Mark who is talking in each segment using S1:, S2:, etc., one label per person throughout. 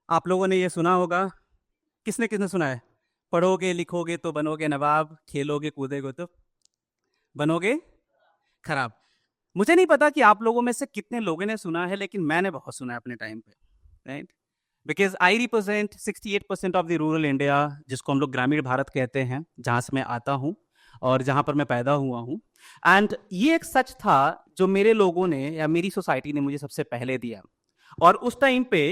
S1: आप लोगों ने ये सुना होगा। किसने किसने सुना है? पढ़ोगे लिखोगे तो बनोगे नवाब, खेलोगे कूदोगे तो बनोगे खराब। मुझे नहीं पता कि आप लोगों में से कितने लोगों ने सुना है, लेकिन मैंने बहुत सुना है अपने टाइम पे, right? Because I represent 68% of the rural India, जिसको हम लोग ग्रामीण भारत कहते हैं, जहाँ से मैं आता हूँ और जहाँ पर मैं पैदा हुआ हूँ। एंड ये एक सच था जो मेरे लोगों ने या मेरी सोसाइटी ने मुझे सबसे पहले दिया। और उस टाइम पे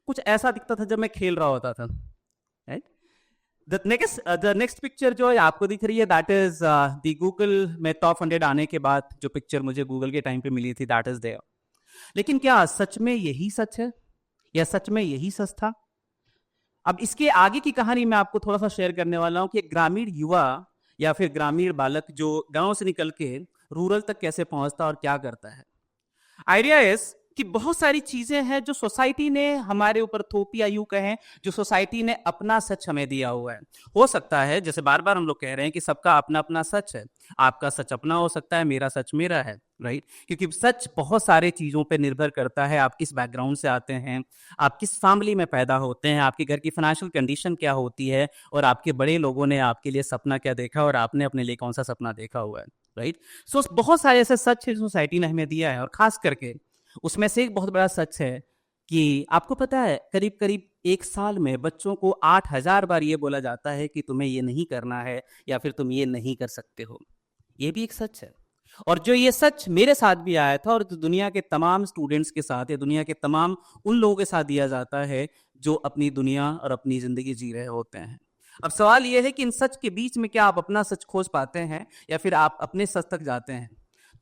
S1: कुछ ऐसा दिखता था जब मैं खेल रहा होता था, राइट? द नेक्स्ट पिक्चर जो है आपको दिख रही है, दैट इज द गूगल में टॉप 100 आने के बाद जो पिक्चर मुझे गूगल के टाइम पे मिली थी, दैट इज देयर। लेकिन क्या सच में यही सच है या सच में यही सच था? अब इसके आगे की कहानी मैं आपको थोड़ा सा शेयर करने वाला हूं कि एक ग्रामीण युवा या फिर ग्रामीण बालक जो गांव से निकल के रूरल तक कैसे पहुंचता और क्या करता है। आइडिया इज कि बहुत सारी चीजें हैं जो सोसाइटी ने हमारे ऊपर थोपी, या यूं कहें जो सोसाइटी ने अपना सच हमें दिया हुआ है। हो सकता है, जैसे बार बार हम लोग कह रहे हैं कि सबका अपना अपना सच है, आपका सच अपना हो सकता है, मेरा सच मेरा है, राइट? क्योंकि सच बहुत सारे चीजों पे निर्भर करता है। आप किस बैकग्राउंड से आते हैं, आप किस फैमिली में पैदा होते हैं, आपके घर की फाइनेंशियल कंडीशन क्या होती है, और आपके बड़े लोगों ने आपके लिए सपना क्या देखा और आपने अपने लिए कौन सा सपना देखा हुआ है, राइट? सो बहुत सारे ऐसे सच है सोसाइटी ने हमें दिया है, और खास करके उसमें से एक बहुत बड़ा सच है कि आपको पता है करीब करीब एक साल में बच्चों को 8,000 बार ये बोला जाता है कि तुम्हें ये नहीं करना है या फिर तुम ये नहीं कर सकते हो। ये भी एक सच है। और जो ये सच मेरे साथ भी आया था, और जो दुनिया के तमाम स्टूडेंट्स के साथ या दुनिया के तमाम उन लोगों के साथ दिया जाता है जो अपनी दुनिया और अपनी जिंदगी जी रहे होते हैं। अब सवाल यह है कि इन सच के बीच में क्या आप अपना सच खोज पाते हैं या फिर आप अपने सच तक जाते हैं?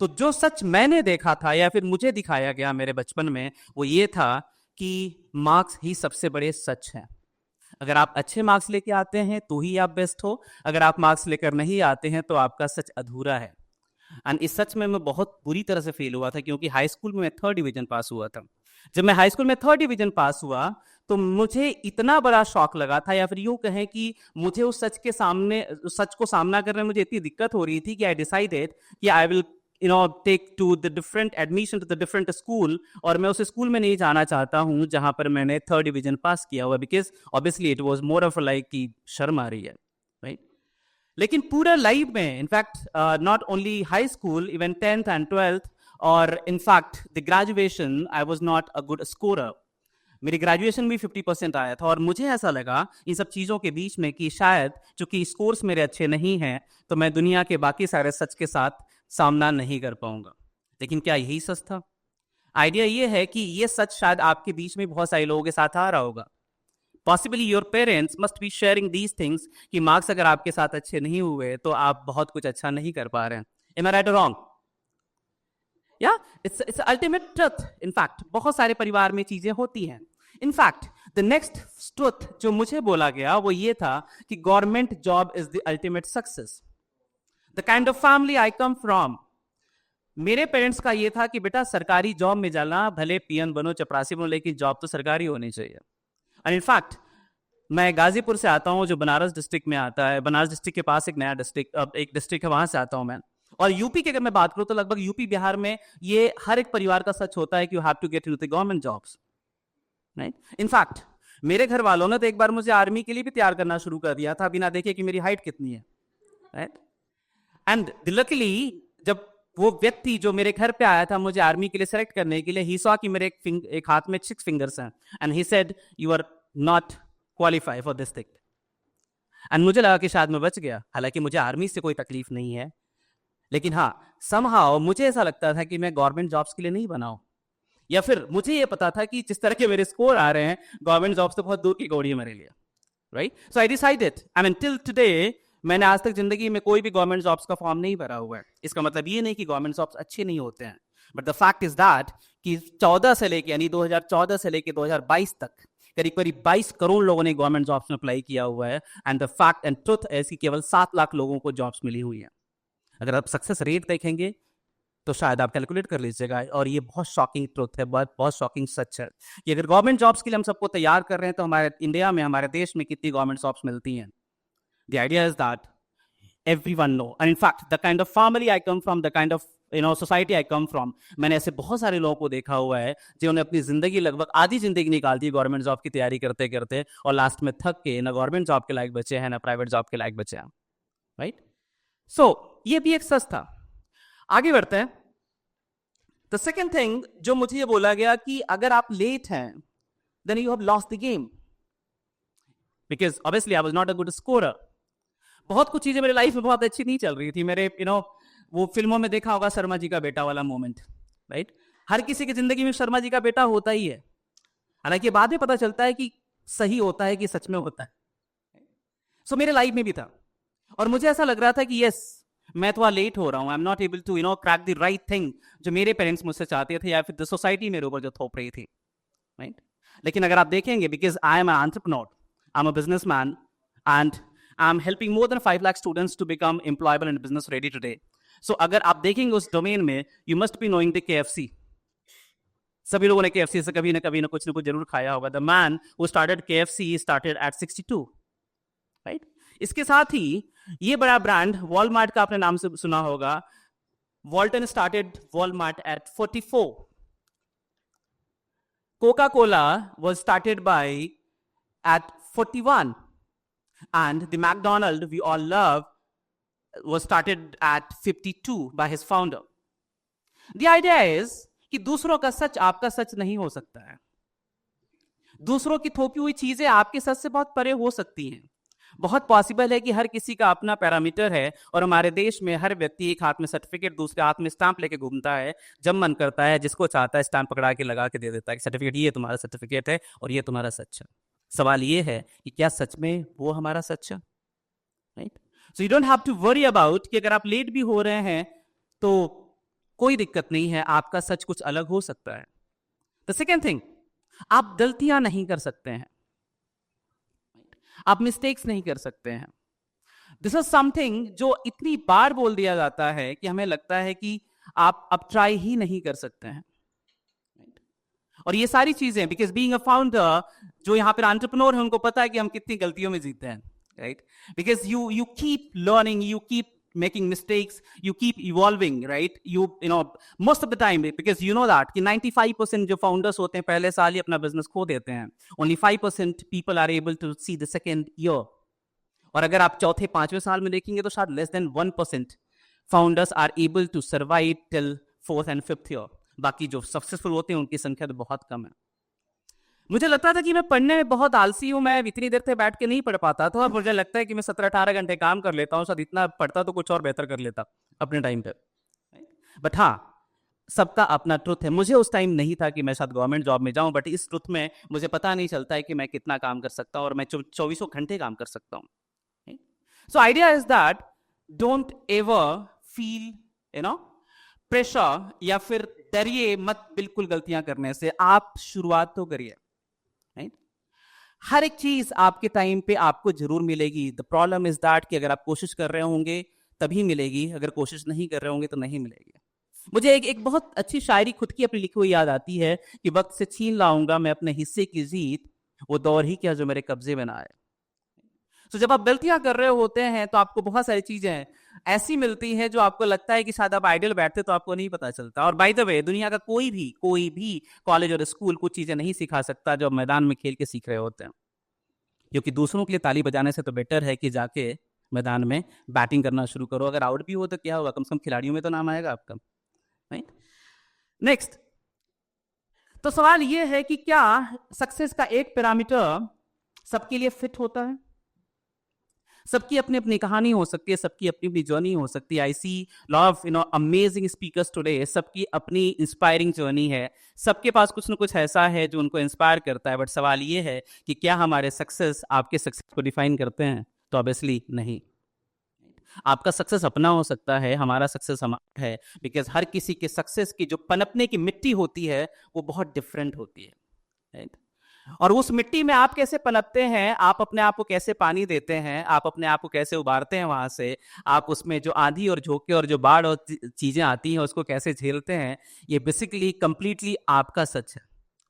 S1: तो जो सच मैंने देखा था या फिर मुझे दिखाया गया मेरे बचपन में, वो ये था कि मार्क्स ही सबसे बड़े सच हैं। अगर आप अच्छे मार्क्स लेके आते हैं तो ही आप बेस्ट हो, अगर आप मार्क्स लेकर नहीं आते हैं तो आपका सच अधूरा है। एंड इस सच में मैं बहुत बुरी तरह से फेल हुआ था, क्योंकि हाई स्कूल में मैं 3rd डिवीजन पास हुआ था। जब मैं हाई स्कूल में 3rd डिवीजन पास हुआ तो मुझे इतना बड़ा शॉक लगा था, या फिर यूं कहें कि मुझे उस सच के सामने, उस सच को सामना करने में मुझे इतनी दिक्कत हो रही थी कि आई डिसाइडेड कि I will take to the different admission to the different school, और मैं उस स्कूल में नहीं जाना चाहता हूं जहां पर मैंने 3rd डिवीजन पास किया हुआ, because obviously it was more of like कि शर्म आ रही है, राइट? लेकिन पूरा लाइफ में, in fact not only high school, even 10th and 12th, और in fact the graduation, I was not a good scorer. मेरी ग्रेजुएशन भी 50% आया था, और मुझे ऐसा लगा इन सब चीज़ों के बीच में कि शायद चूंकि स्कोर्स मेरे अच्छे नहीं हैं तो मैं दुनिया के बाकी सारे सच के साथ सामना नहीं कर पाऊंगा। लेकिन क्या यही सच था? आइडिया ये है कि ये सच शायद आपके बीच में बहुत सारे लोगों के साथ आ रहा होगा। Possibly your parents must be sharing these things कि मार्क्स अगर आपके साथ अच्छे नहीं हुए तो आप बहुत कुछ अच्छा नहीं कर पा रहे हैं। एम आई राइट और रॉन्ग? या इट्स अल्टीमेट ट्रुथ। इनफैक्ट बहुत सारे परिवार में चीजें होती हैं। इनफैक्ट द नेक्स्ट ट्रुथ जो मुझे बोला गया वो ये था कि government job is the ultimate success. The kind of family I come from, मेरे पेरेंट्स का ये था कि बेटा सरकारी जॉब में जाना, भले पीएन बनो चपरासी बनो, लेकिन जॉब तो सरकारी होनी चाहिए। एंड इनफैक्ट मैं गाजीपुर से आता हूँ जो बनारस डिस्ट्रिक्ट में आता है। बनारस डिस्ट्रिक्ट के पास एक नया डिस्ट्रिक्ट, एक डिस्ट्रिक्ट है, वहां से आता हूँ मैं। और यूपी की अगर मैं बात करूँ तो लगभग यूपी बिहार में ये हर एक परिवार का सच होता है कि you have to get into the government jobs, right? In fact मेरे घर वालों ने तो एक बार मुझे आर्मी के लिए भी तैयार करना शुरू कर दिया था, बिना देखे कि मेरी हाइट कितनी है, राइट? एंड लकीली जब वो व्यक्ति जो मेरे घर पे आया था मुझे आर्मी के लिए सेलेक्ट करने के लिए, ही सॉ कि मेरे एक हाथ में 6 फिंगर्स हैं, and he said you are not qualify for this thing. And मुझे लगा कि शायद मैं बच गया, हालांकि मुझे आर्मी से कोई तकलीफ नहीं है, लेकिन हाँ समहाउ मुझे ऐसा लगता था कि मैं गवर्नमेंट जॉब्स के लिए नहीं बनाऊं, या फिर मुझे ये पता था कि जिस तरह के मेरे स्कोर आ रहे हैं गवर्नमेंट जॉब्स तो बहुत दूर की कौड़ी है मेरे लिए, right? So I decided, I mean till today मैंने आज तक जिंदगी में कोई भी गवर्नमेंट जॉब्स का फॉर्म नहीं भरा हुआ है। इसका मतलब ये नहीं कि गवर्नमेंट जॉब्स अच्छे नहीं होते हैं, but the fact is that कि 14 से लेके, यानी 2014 से लेके 2022 तक करीब करीब 22 करोड़ लोगों ने गवर्नमेंट जॉब्स में अप्लाई किया हुआ है। And the fact and truth है कि केवल 7 लाख लोगों को जॉब्स मिली हुई है। अगर आप सक्सेस रेट देखेंगे तो शायद आप कैलकुलेट कर लीजिएगा, और ये बहुत शॉकिंग ट्रुथ है, बहुत शॉकिंग सच है कि अगर गवर्नमेंट जॉब्स के लिए हम सबको तैयार कर रहे हैं तो हमारे इंडिया में, हमारे देश में कितनी गवर्नमेंट जॉब्स मिलती हैं? The idea is that everyone know, and in fact the kind of family I come from, the kind of society I come from, मैंने ऐसे बहुत सारे लोगों को देखा हुआ है जिन्होंने अपनी जिंदगी लगभग आधी जिंदगी निकाल दी गवर्नमेंट जॉब की तैयारी करते करते, और लास्ट में थक के ना गवर्नमेंट जॉब के लायक बचे हैं ना प्राइवेट जॉब के लायक बचे हैं, राइट? सो ये भी एक सच था। आगे बढ़ते हैं। द सेकेंड थिंग जो मुझे ये बोला गया कि अगर आप लेट हैं then you have lost the game, because obviously I was not a good scorer. बहुत कुछ चीजें मेरी लाइफ में बहुत अच्छी नहीं चल रही थी। मेरे वो फिल्मों में देखा होगा शर्मा जी का बेटा वाला मोमेंट, राइट? हर किसी की जिंदगी में शर्मा जी का बेटा होता ही है, हालांकि बाद में पता चलता है कि सही होता है कि सच में होता है। सो मेरे लाइफ में भी था, और मुझे ऐसा लग रहा था कि यस, मैं थोड़ा लेट हो रहा हूं, I am not able to crack the right thing जो मेरे पेरेंट्स मुझसे चाहते थे या फिर द सोसाइटी मेरे ऊपर जो थोप रही थी, राइट? लेकिन अगर आप देखेंगे, because I am an entrepreneur, I am a businessman, and I am helping more than 5 lakh students to become employable and business ready today. So अगर आप देखेंगे उस डोमेन में, you must be knowing the KFC। सभी लोगों ने KFC से कभी ना कुछ ना कुछ जरूर खाया होगा। The man who started KFC started at 62, right? इसके साथ ही ये बड़ा ब्रांड वॉलमार्ट का आपने नाम से सुना होगा। Walton started Walmart at 44। Coca Cola was started by at 41, and the McDonald we all love was started at 52 by his founder. The idea is कि दूसरों का सच आपका सच नहीं हो सकता है। दूसरों की थोपी हुई चीजें आपके सच से बहुत परे हो सकती हैं। बहुत पॉसिबल है कि हर किसी का अपना पैरामीटर है, और हमारे देश में हर व्यक्ति एक हाथ में सर्टिफिकेट दूसरे हाथ में स्टैंप लेके घूमता है। जब मन करता है, जिसको चाहता है स्टैंप पकड़ा के लगा के दे देता है कि सर्टिफिकेट, ये तुम्हारा सर्टिफिकेट है और ये तुम्हारा सच है। सवाल ये है कि क्या सच में वो हमारा सच है, right? So you don't have to worry about कि अगर आप लेट भी हो रहे हैं तो कोई दिक्कत नहीं है, आपका सच कुछ अलग हो सकता है। द सेकेंड थिंग, आप गलतियां नहीं कर सकते हैं, आप मिस्टेक्स नहीं कर सकते हैं। दिस इज समथिंग जो इतनी बार बोल दिया जाता है कि हमें लगता है कि आप अब ट्राई ही नहीं कर सकते हैं। और ये सारी चीजें, बिकॉज बीइंग अ फाउंडर, जो यहाँ पर एंटरप्रेन्योर है उनको पता है कि हम कितनी गलतियों में जीते हैं, right? Because you keep learning, you keep making mistakes, you keep evolving, right? You know most of the time, because you know that कि 95% जो founders होते हैं पहले साल ही अपना business खो देते हैं। Only 5% people are able to see the second year। और अगर आप चौथे पांचवें साल में देखेंगे तो शायद less than 1% founders are able to survive till 4th and 5th year। बाकी जो सक्सेसफुल होते हैं उनकी संख्या तो बहुत कम है। मुझे लगता था कि मैं पढ़ने में बहुत आलसी हूं, मैं इतनी देर से बैठ के नहीं पढ़ पाता था, और मुझे लगता है कि मैं 17-18 घंटे काम कर लेता हूं, शायद इतना पढ़ता तो कुछ और बेहतर कर लेता अपने टाइम पे। बट हाँ, सबका अपना ट्रुथ है। मुझे उस टाइम नहीं था कि मैं शायद गवर्नमेंट जॉब में जाऊं, बट इस ट्रुथ में मुझे पता नहीं चलता है कि मैं कितना काम कर सकता हूं, और मैं 24 घंटे काम कर सकता हूं। So idea is that don't ever feel pressure, या फिर डरिए मत बिल्कुल गलतियां करने से। आप शुरुआत तो करिए, राइट? हर एक चीज आपके टाइम पे आपको जरूर मिलेगी। द प्रॉब्लम इज दैट कि अगर आप कोशिश कर रहे होंगे तभी मिलेगी, अगर कोशिश नहीं कर रहे होंगे तो नहीं मिलेगी। मुझे एक बहुत अच्छी शायरी खुद की अपनी लिखी हुई याद आती है कि वक्त से छीन लाऊंगा मैं अपने हिस्से की जीत, वो दौर ही क्या जो मेरे कब्जे में ना आए। तो जब आप गलतियां कर रहे होते हैं तो आपको बहुत सारी चीजें ऐसी मिलती हैं जो आपको लगता है कि शायद आप आइडियल बैठते तो आपको नहीं पता चलता। और बाय द वे, दुनिया का कोई भी कॉलेज और स्कूल कुछ चीजें नहीं सिखा सकता जो मैदान में खेल के सीख रहे होते हैं। क्योंकि दूसरों के लिए ताली बजाने से तो बेटर है कि जाके मैदान में बैटिंग करना शुरू करो। अगर आउट भी हो तो क्या होगा, कम से कम खिलाड़ियों में तो नाम आएगा आपका, राइट? नेक्स्ट, तो सवाल यह है कि क्या सक्सेस का एक पैरामीटर सबके लिए फिट होता है? सबकी अपनी अपनी कहानी हो सकती है, सबकी अपनी अपनी जर्नी हो सकती है। I see lot of amazing speakers today, सबकी अपनी इंस्पायरिंग जर्नी है, सबके पास कुछ ना कुछ ऐसा है जो उनको इंस्पायर करता है। बट सवाल ये है कि क्या हमारे सक्सेस आपके सक्सेस को डिफाइन करते हैं? तो ऑब्वियसली नहीं। आपका सक्सेस अपना हो सकता है, हमारा सक्सेस हमारा है, बिकॉज हर किसी के सक्सेस की जो पनपने की मिट्टी होती है वो बहुत डिफरेंट होती है, राइट? और उस मिट्टी में आप कैसे पनपते हैं, आप अपने आप को कैसे पानी देते हैं, आप अपने आप को कैसे उबारते हैं वहां से, आप उसमें जो आंधी और झोंके और जो बाढ़ और चीजें आती हैं उसको कैसे झेलते हैं, ये बेसिकली कंप्लीटली आपका सच है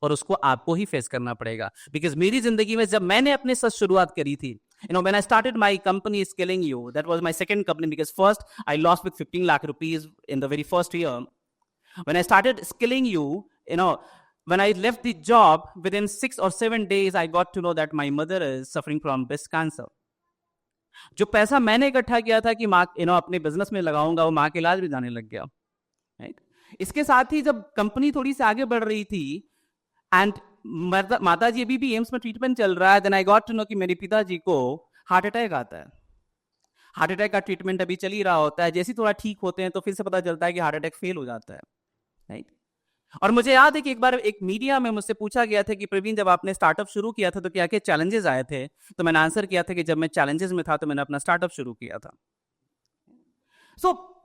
S1: और उसको आपको ही फेस करना पड़ेगा। बिकॉज मेरी जिंदगी में जब मैंने अपने साथ शुरुआत करी थी, When I started my company Skilling You, that was my second company, because first I lost with 15 lakh rupees in the very first year. When I started Skilling You, when I left the job, within 6 or 7 days I got to know that my mother is suffering from breast cancer. जो पैसा मैंने इकट्ठा किया था कि माँ अपने business में लगाऊंगा, वो माँ के इलाज भी जाने लग गया, राइट. इसके साथ ही जब कंपनी थोड़ी सी आगे बढ़ रही थी, एंड माता जी अभी भी एम्स में ट्रीटमेंट चल रहा है, then I got to know कि मेरे पिताजी को हार्ट अटैक आता है. हार्ट अटैक का ट्रीटमेंट अभी चल ही रहा होता है. जैसे ही थोड़ा ठीक होते हैं तो फिर से पता चलता है कि हार्ट अटैक फेल हो जाता है, राइट. और मुझे याद है कि एक बार एक मीडिया में मुझसे पूछा गया था कि प्रवीण, जब आपने स्टार्टअप शुरू किया था तो क्या क्या चैलेंजेस आए थे? तो मैंने आंसर किया था कि जब मैं चैलेंजेस में था तो मैंने अपना स्टार्टअप शुरू किया था.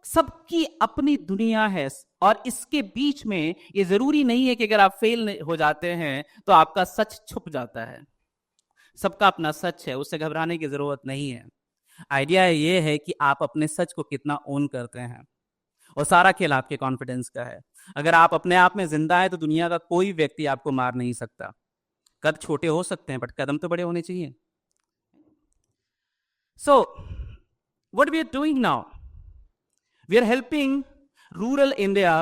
S1: सबकी अपनी दुनिया है, और इसके बीच में ये जरूरी नहीं है कि अगर आप फेल हो जाते हैं तो आपका सच छुप जाता है. सबका अपना सच है, उससे घबराने की जरूरत नहीं है. आइडिया ये है कि आप अपने सच को कितना ओन करते हैं, और सारा खेल आपके कॉन्फिडेंस का है. अगर आप अपने आप में जिंदा है तो दुनिया का कोई व्यक्ति आपको मार नहीं सकता. कद छोटे हो सकते हैं बट कदम तो बड़े होने चाहिए. So what we are doing now, we are helping rural India,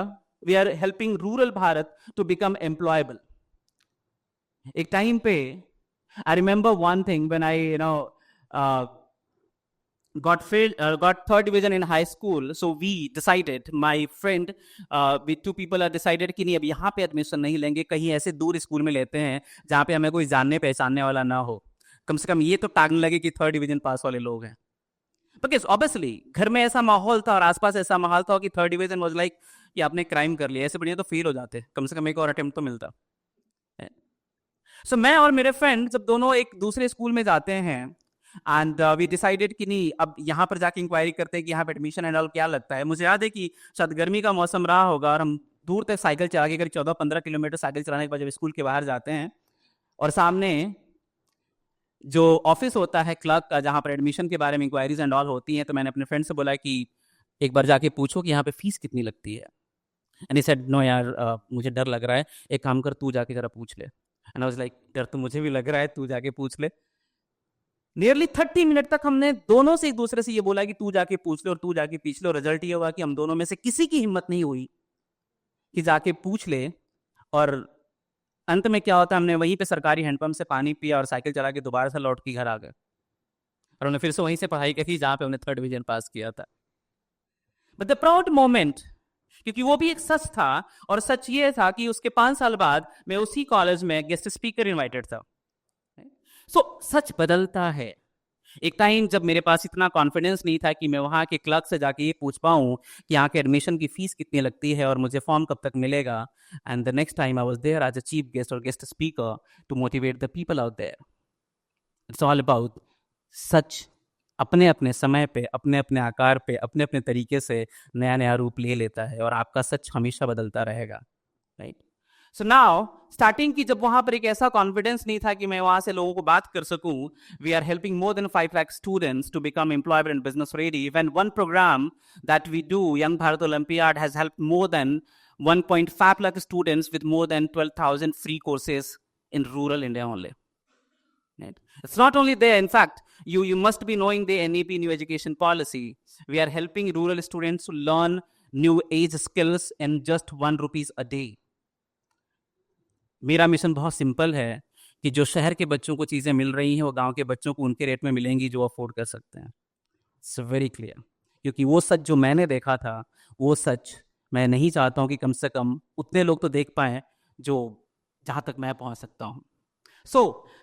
S1: we are helping rural Bharat to become employable. एक टाइम पे I remember one thing when I got third division in high school. So we decided, my friend, we two people are decided कि नहीं, अब यहाँ पे admission नहीं लेंगे, कहीं ऐसे दूर स्कूल में लेते हैं जहाँ पे हमें कोई जानने पहचानने वाला ना हो. कम से कम ये तो टागने लगे कि थर्ड डिवीजन पास वाले लोग हैं. बिकॉज ऑब्वियसली घर में ऐसा माहौल था और आसपास ऐसा माहौल था कि थर्ड डिवीजन वाज लाइक कि आपने क्राइम कर लिया, ऐसे बढ़िया तो फेल हो जाते, कम से कम एक और अटेम्प्ट तो मिलता. मैं और मेरे फ्रेंड जब दोनों एक दूसरे स्कूल में जाते हैं, एंड वी डिसाइडेड कि नहीं, अब यहाँ पर जाके इंक्वायरी करते हैं कि यहाँ पे एडमिशन एंड ऑल क्या लगता है. मुझे याद है कि शायद गर्मी का मौसम रहा होगा और हम दूर तक साइकिल चला के, करीब 14-15 किलोमीटर साइकिल चलाने के बाद जब स्कूल के बाहर जाते हैं, और सामने जो ऑफिस होता है क्लर्क का, जहाँ पर एडमिशन के बारे में इंक्वायरीज एंड ऑल होती हैं, तो मैंने अपने फ्रेंड से बोला कि एक बार जाके पूछो कि यहाँ पे फीस कितनी लगती है. एंड ही सेड नो यार, मुझे डर लग रहा है, एक काम कर तू जाके जरा पूछ ले. एंड आई वाज लाइक, डर तो मुझे भी लग रहा है, तू जाके पूछ ले. नियरली 30 मिनट तक हमने दोनों से एक दूसरे से ये बोला कि तू जाके पूछ ले और तू जाके पूछ ले, और रिजल्ट ये हुआ कि हम दोनों में से किसी की हिम्मत नहीं हुई कि जाके पूछ ले. और अंत में क्या होता है, हमने वहीं पे सरकारी हैंडपंप से पानी पिया और साइकिल चला के दोबारा से लौट के घर आ गए, और हमने फिर से वहीं से पढ़ाई की जहाँ पे हमने थर्ड डिवीजन पास किया था. बट द प्राउड मोमेंट, क्योंकि वो भी एक सच था, और सच ये था कि उसके 5 साल बाद मैं उसी कॉलेज में गेस्ट स्पीकर इनवाइटेड था. सच बदलता है. एक टाइम जब मेरे पास इतना कॉन्फिडेंस नहीं था कि मैं वहाँ के क्लर्क से जाके ये पूछ पाऊँ कि यहाँ के एडमिशन की फीस कितनी लगती है और मुझे फॉर्म कब तक मिलेगा. And the next time I was there as a chief guest और guest speaker to motivate the people out there. It's all about such अपने अपने समय पे, अपने अपने आकार पे, अपने अपने तरीके से नया नया रूप ले लेता है, और आपका सच हमेशा बदलता रहेगा, राइट. सो नाउ स्टार्टिंग की जब वहां पर एक ऐसा कॉन्फिडेंस नहीं था कि मैं वहां से लोगों को बात कर सकूं, we are helping more than 5 lakh students to become employable and business ready. When one program that we do, Young Bharat Olympiad, has helped more than 1.5 lakh students with more than 12,000 free courses in rural India only. Right? It's not only there. In fact, you must be knowing the NEP, New Education Policy. We are helping rural students to learn new age skills in just 1 rupees a day. मेरा mission बहुत simple है कि जो शहर के बच्चों को चीज़ें मिल रही हैं वो गांव के बच्चों को उनके रेट में मिलेंगी जो अफोर्ड कर सकते हैं. It's very clear. क्योंकि वो सच जो मैंने देखा था, वो सच मैं नहीं चाहता हूँ कि कम से कम उतने लोग तो देख पाएं जो जहाँ तक मैं पहुँच सकता हूँ. So,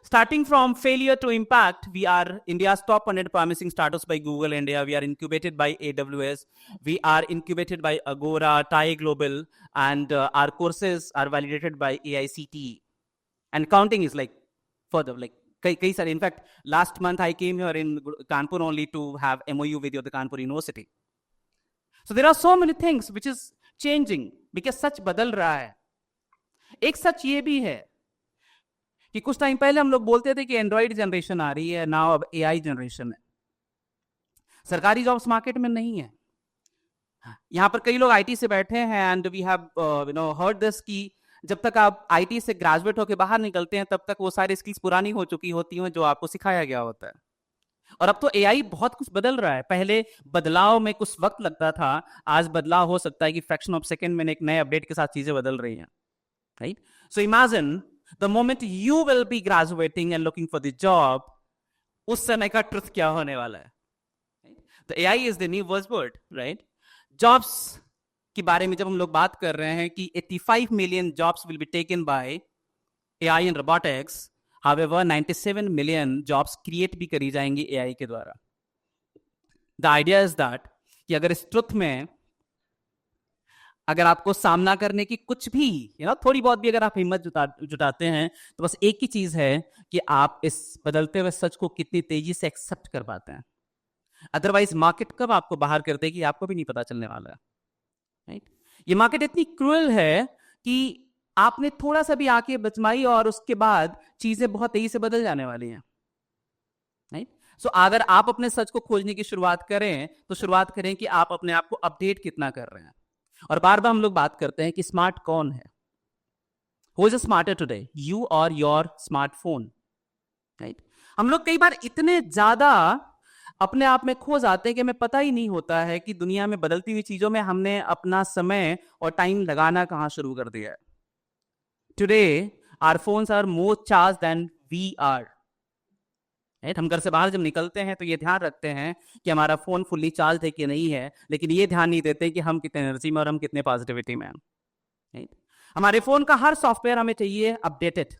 S1: starting from failure to impact, we are India's top 100 promising startups by Google India. We are incubated by AWS. We are incubated by Agora, TIE Global, and our courses are validated by AICTE. And counting is like further, like kai sare. In fact, last month I came here in Kanpur only to have MOU with the Kanpur University. So there are so many things which is changing because सच बदल रहा है. एक सच ये भी है कि कुछ time पहले हम लोग बोलते थे कि एंड्रॉइड जनरेशन आ रही है, नाउ अब एआई जनरेशन है. सरकारी जॉब्स मार्केट में नहीं है. यहां पर कई लोग आईटी से बैठे हैं, and we have heard this कि जब तक आप आईटी से ग्रेजुएट होकर बाहर निकलते हैं तब तक वो सारी स्किल्स पुरानी हो चुकी होती हैं जो आपको सिखाया गया होता है. और अब तो एआई बहुत कुछ बदल रहा है। पहले बदलाव में कुछ वक्त लगता था, आज बदलाव हो सकता है कि फ्रैक्शन ऑफ सेकेंड में एक नए अपडेट के साथ चीजें बदल रही हैं, right? So imagine the moment you will be graduating and looking for the job, उस समय का ट्रुथ क्या होने वाला है? तो AI is the new buzzword, right? Jobs के बारे में जब हम लोग बात कर रहे हैं कि 85 million jobs will be taken by AI and robotics, However, 97 million jobs create भी करी जाएंगी एआई के द्वारा। द आइडिया इज दैट कि अगर इस ट्रुथ में अगर आपको सामना करने की कुछ भी थोड़ी बहुत भी अगर आप हिम्मत जुटाते हैं, तो बस एक ही चीज है कि आप इस बदलते हुए सच को कितनी तेजी से एक्सेप्ट कर पाते हैं। अदरवाइज मार्केट कब आपको बाहर कर देगी आपको भी नहीं पता चलने वाला है, राइट? ये मार्केट इतनी क्रूअल है कि आपने थोड़ा सा भी आंखें बचमाई और उसके बाद चीजें बहुत तेजी से बदल जाने वाली हैं, राइट? सो अगर आप अपने सच को खोजने की शुरुआत करें तो शुरुआत करें कि आप अपने आप को अपडेट कितना कर रहे हैं। और बार बार हम लोग बात करते हैं कि स्मार्ट कौन है? Who is smarter today, you और योर स्मार्टफोन, राइट? हम लोग कई बार इतने ज्यादा अपने आप में खो जाते हैं कि हमें पता ही नहीं होता है कि दुनिया में बदलती हुई चीजों में हमने अपना समय और टाइम लगाना कहां शुरू कर दिया है। Today, our phones are more charged than we are. Right? हम घर से बाहर जब निकलते हैं तो ये ध्यान रखते हैं कि हमारा फोन फुल्ली चार्ज है कि नहीं है, लेकिन ये ध्यान नहीं देते कि हम कितने एनर्जी में और हम कितने पॉजिटिविटी में हैं। Right? हमारे फोन का हर सॉफ्टवेयर हमें चाहिए अपडेटेड,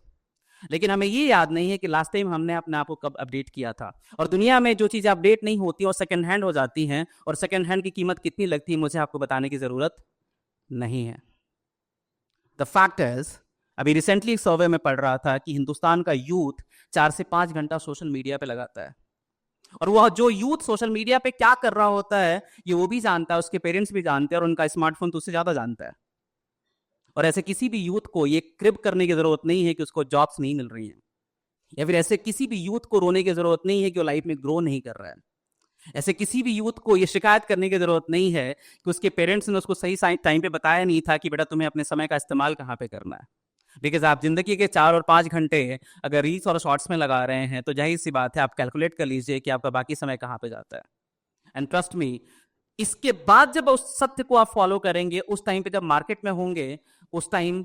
S1: लेकिन हमें ये याद नहीं है कि लास्ट टाइम हमने अपने आप को कब अपडेट किया था। और दुनिया में जो चीजें अपडेट नहीं होती और सेकंड हैंड हो जाती हैं, और सेकंड हैंड की कीमत कितनी लगती है मुझे आपको बताने की जरूरत नहीं है। द फैक्ट इज, अभी रिसेंटली एक सर्वे में पढ़ रहा था कि हिंदुस्तान का यूथ 4 से 5 घंटा सोशल मीडिया पे लगाता है, और वह जो यूथ सोशल मीडिया पे क्या कर रहा होता है ये वो भी जानता है, उसके पेरेंट्स भी जानते हैं, और उनका स्मार्टफोन तो उससे ज्यादा जानता है। और ऐसे किसी भी यूथ को ये क्रिप करने की जरूरत नहीं है कि उसको जॉब्स नहीं मिल रही हैं, या फिर ऐसे किसी भी यूथ को रोने की जरूरत नहीं है कि वो लाइफ में ग्रो नहीं कर रहा है। ऐसे किसी भी यूथ को ये शिकायत करने की जरूरत नहीं है कि उसके पेरेंट्स ने उसको सही टाइम पे बताया नहीं था कि बेटा तुम्हें अपने समय का इस्तेमाल कहाँ पे करना है। बिकॉज आप जिंदगी के 4 और 5 घंटे अगर रील्स और शॉर्ट्स में लगा रहे हैं तो जाहिर सी बात है आप कैलकुलेट कर लीजिए कि आपका बाकी समय कहाँ पे जाता है। एंड ट्रस्ट मी, इसके बाद जब उस सत्य को आप फॉलो करेंगे, उस टाइम पे जब मार्केट में होंगे, उस टाइम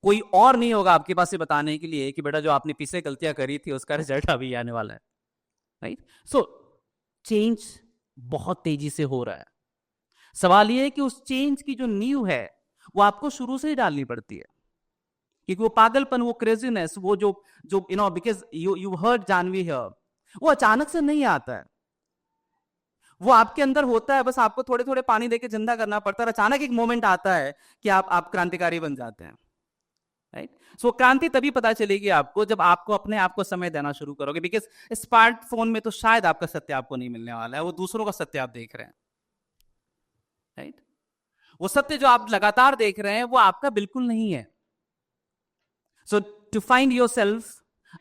S1: कोई और नहीं होगा आपके पास ये बताने के लिए कि बेटा जो आपने पीछे गलतियां करी थी उसका रिजल्ट अभी आने वाला है, राइट? सो चेंज बहुत तेजी से हो रहा है। सवाल ये है कि उस चेंज की जो नींव है वो आपको शुरू से ही डालनी पड़ती है, क्योंकि वो पागलपन, वो क्रेजीनेस, वो जो because you heard Janvi here, वो अचानक से नहीं आता है, वो आपके अंदर होता है, बस आपको थोड़े थोड़े पानी देके जिंदा करना पड़ता है। अचानक एक मोमेंट आता है कि आप क्रांतिकारी बन जाते हैं, राइट? सो क्रांति तभी पता चलेगी आपको जब आपको अपने आप को समय देना शुरू करोगे। बिकॉज स्मार्टफोन में तो शायद आपका सत्य आपको नहीं मिलने वाला है, वो दूसरों का सत्य आप देख रहे हैं, राइट? वो सत्य जो आप लगातार देख रहे हैं वो आपका बिल्कुल नहीं है। सो टू फाइंड योर सेल्फ,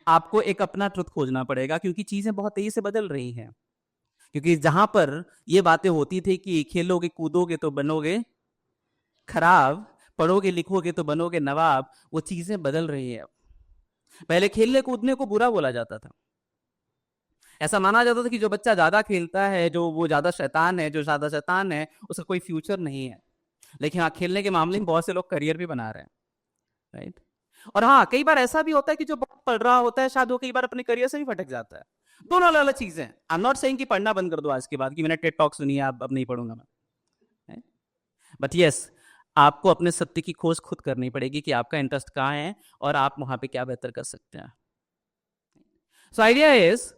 S1: आपको एक अपना ट्रुथ खोजना पड़ेगा, क्योंकि चीजें बहुत तेजी से बदल रही हैं। क्योंकि जहां पर ये बातें होती थी कि खेलोगे कूदोगे तो बनोगे खराब, पढ़ोगे लिखोगे तो बनोगे नवाब, वो चीजें बदल रही है। पहले खेलने कूदने को बुरा बोला जाता था, ऐसा माना जाता था कि जो बच्चा ज्यादा खेलता है, जो वो ज्यादा शैतान है, जो ज्यादा शैतान है उसका कोई फ्यूचर नहीं है। लेकिन हाँ, खेलने के मामले में बहुत से लोग करियर भी बना रहे हैं, राइट? और हाँ, कई बार ऐसा भी होता है कि जो बहुत पढ़ रहा होता है शायद वो कई बार अपने करियर से भी भटक जाता है। दोनों अलग अलग चीजें। आई एम नॉट सेइंग कि पढ़ना बंद कर दो आज के बाद, कि मैंने टेड टॉक सुनी है अब नहीं पढ़ूंगा मैं, बट यस, आपको अपने सत्य की खोज खुद करनी पड़ेगी कि आपका इंटरेस्ट कहाँ है और आप वहां पे क्या बेहतर कर सकते हैं। सो आइडिया इज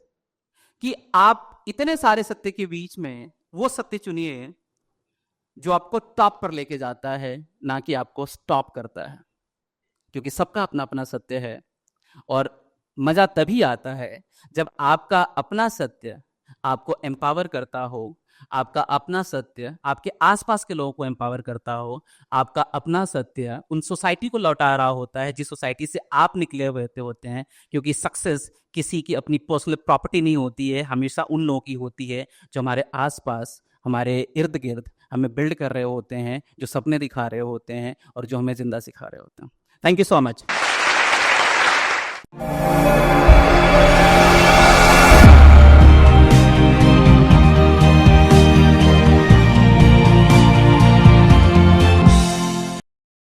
S1: कि आप इतने सारे सत्य के बीच में वो सत्य चुनिए जो आपको टॉप पर लेके जाता है, ना कि आपको स्टॉप करता है। क्योंकि सबका अपना अपना सत्य है, और मजा तभी आता है जब आपका अपना सत्य आपको एम्पावर करता हो, आपका अपना सत्य आपके आसपास के लोगों को एम्पावर करता हो, आपका अपना सत्य उन सोसाइटी को लौटा रहा होता है जिस सोसाइटी से आप निकले हुए होते हैं। क्योंकि सक्सेस किसी की अपनी पर्सनल प्रॉपर्टी नहीं होती है, हमेशा उन लोगों की होती है जो हमारे आसपास, हमारे इर्द गिर्द हमें बिल्ड कर रहे होते हैं, जो सपने दिखा रहे होते हैं और जो हमें जिंदा सिखा रहे होते हैं। Thank you so much.